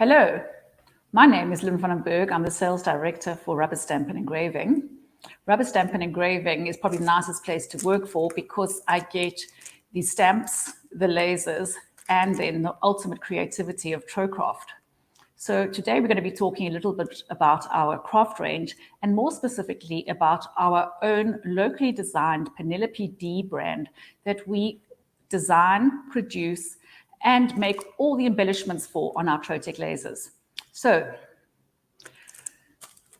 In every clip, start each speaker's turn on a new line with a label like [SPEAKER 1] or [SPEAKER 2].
[SPEAKER 1] Hello, my name is Lynn van den Berg. I'm the sales director for Rubber Stamp and Engraving. Rubber Stamp and Engraving is probably the nicest place to work for because I get the stamps, the lasers, and then the ultimate creativity of Trocraft. So today we're going to be talking a little bit about our craft range and more specifically about our own locally designed Penelope D brand that we design, produce, and make all the embellishments for on our Trodat lasers. So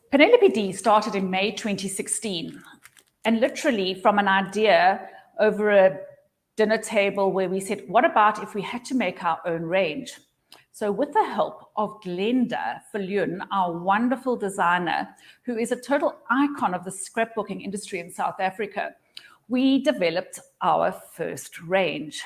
[SPEAKER 1] Penelope D started in May 2016, and literally from an idea over a dinner table where we said, what about if we had to make our own range? So with the help of Glenda Viljoen, our wonderful designer, who is a total icon of the scrapbooking industry in South Africa, we developed our first range.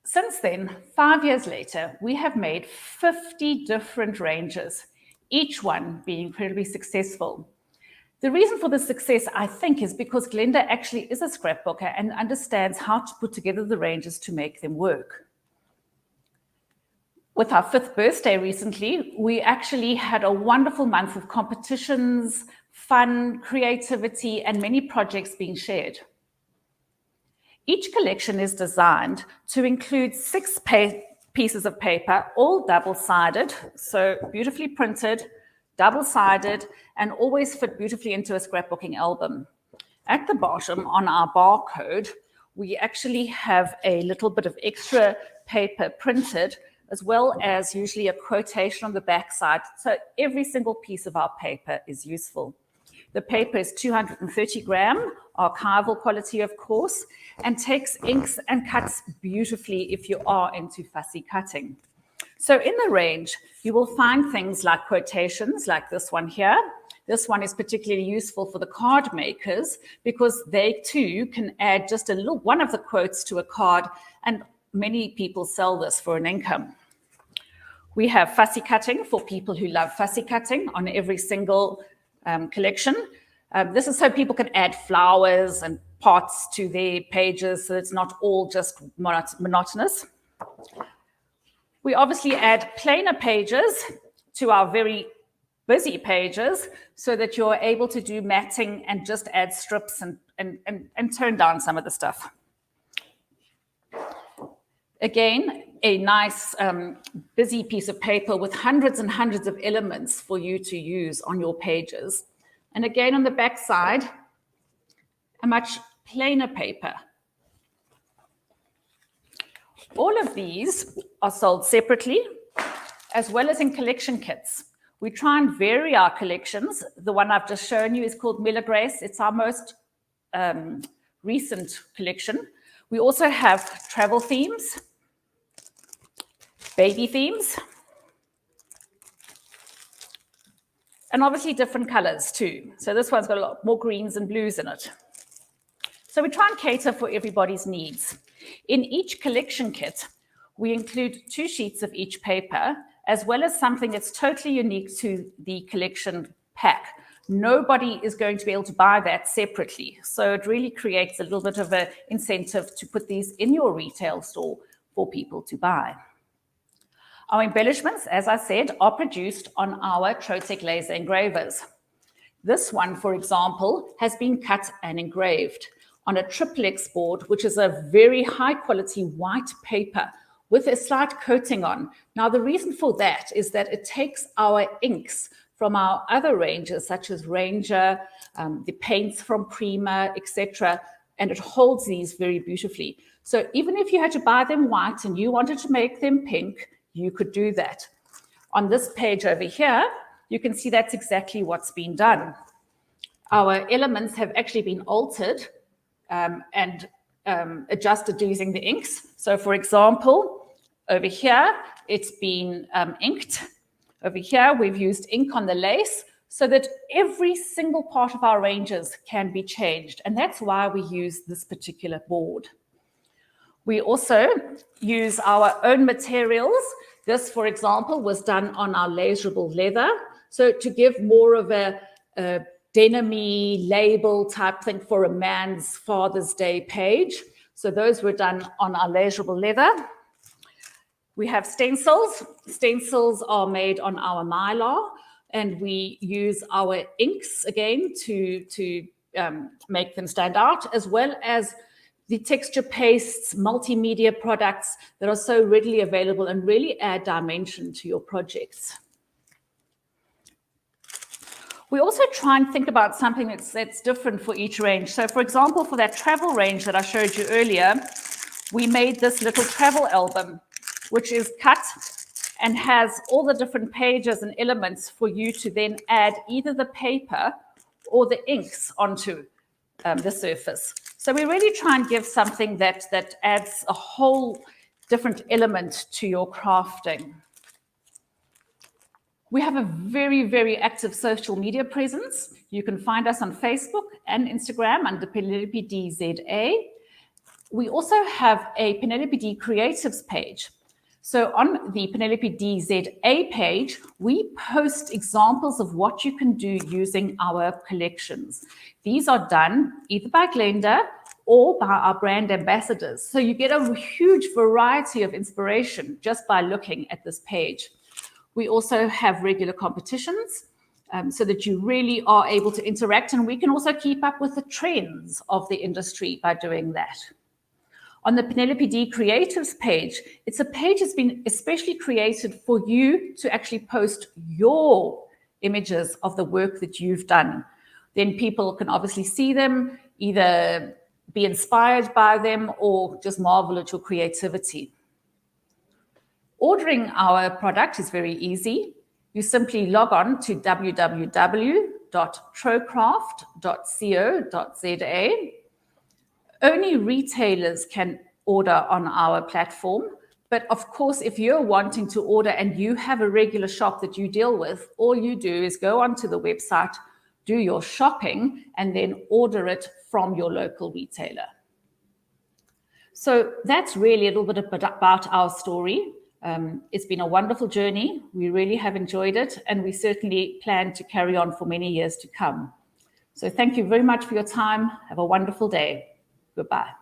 [SPEAKER 1] Since then, 5 years later, we have made 50 different ranges, each one being incredibly successful. The reason for this success, I think, is because Glenda actually is a scrapbooker and understands how to put together the ranges to make them work. With our 5th birthday recently, we actually had a wonderful month of competitions, fun, creativity, and many projects being shared. Each collection is designed to include 6 pieces of paper, all double-sided, so beautifully printed, double-sided, and always fit beautifully into a scrapbooking album. At the bottom on our barcode, we actually have a little bit of extra paper printed, as well as usually a quotation on the back side, so every single piece of our paper is useful. The paper is 230 gram, archival quality, of course, and takes inks and cuts beautifully if you are into fussy cutting. So in the range, you will find things like quotations, like this one here. This one is particularly useful for the card makers because they too can add just a little one of the quotes to a card, and many people sell this for an income. We have fussy cutting for people who love fussy cutting on every single collection. This is so people can add flowers and pots to their pages so it's not all just monotonous. We obviously add plainer pages to our very busy pages so that you're able to do matting and just add strips and tone down some of the stuff. Again, a nice busy piece of paper with hundreds and hundreds of elements for you to use on your pages. And again, on the back side, a much plainer paper. All of these are sold separately, as well as in collection kits. We try and vary our collections. The one I've just shown you is called Miller Grace. It's our most recent collection. We also have travel themes, baby themes, and obviously different colors too. So this one's got a lot more greens and blues in it. So we try and cater for everybody's needs. In each collection kit, we include 2 sheets of each paper, as well as something that's totally unique to the collection pack. Nobody is going to be able to buy that separately. So it really creates a little bit of an incentive to put these in your retail store for people to buy. Our embellishments, as I said, are produced on our Trodat laser engravers. This one, for example, has been cut and engraved on a triplex board, which is a very high quality white paper with a slight coating on. Now, the reason for that is that it takes our inks from our other ranges, such as Ranger, the paints from Prima, etc., and it holds these very beautifully. So even if you had to buy them white and you wanted to make them pink, you could do that. On this page over here, you can see that's exactly what's been done. Our elements have actually been altered and adjusted using the inks. So for example, over here, it's been inked. Over here, we've used ink on the lace so that every single part of our ranges can be changed. And that's why we use this particular board. We also use our own materials. This, for example, was done on our laserable leather. So to give more of a denim-y label type thing for a man's Father's Day page. So those were done on our laserable leather. We have stencils. Stencils are made on our mylar, and we use our inks again to make them stand out, as well as the texture pastes, multimedia products that are so readily available and really add dimension to your projects. We also try and think about something that's different for each range. So for example, for that travel range that I showed you earlier, we made this little travel album, which is cut and has all the different pages and elements for you to then add either the paper or the inks onto the surface. So we really try and give something that adds a whole different element to your crafting. We have a very, very active social media presence. You can find us on Facebook and Instagram under Penelope DZA. We also have a Penelope D Creatives page. So on the Penelope DZA page, we post examples of what you can do using our collections. These are done either by Glenda or by our brand ambassadors. So you get a huge variety of inspiration just by looking at this page. We also have regular competitions so that you really are able to interact, and we can also keep up with the trends of the industry by doing that. On the Penelope D Creatives page, it's a page that's been especially created for you to actually post your images of the work that you've done. Then people can obviously see them, either be inspired by them or just marvel at your creativity. Ordering our product is very easy. You simply log on to www.trocraft.co.za. Only retailers can order on our platform. But of course, if you're wanting to order and you have a regular shop that you deal with, all you do is go onto the website, do your shopping, and then order it from your local retailer. So that's really a little bit about our story. It's been a wonderful journey. We really have enjoyed it, and we certainly plan to carry on for many years to come. So thank you very much for your time. Have a wonderful day. Goodbye.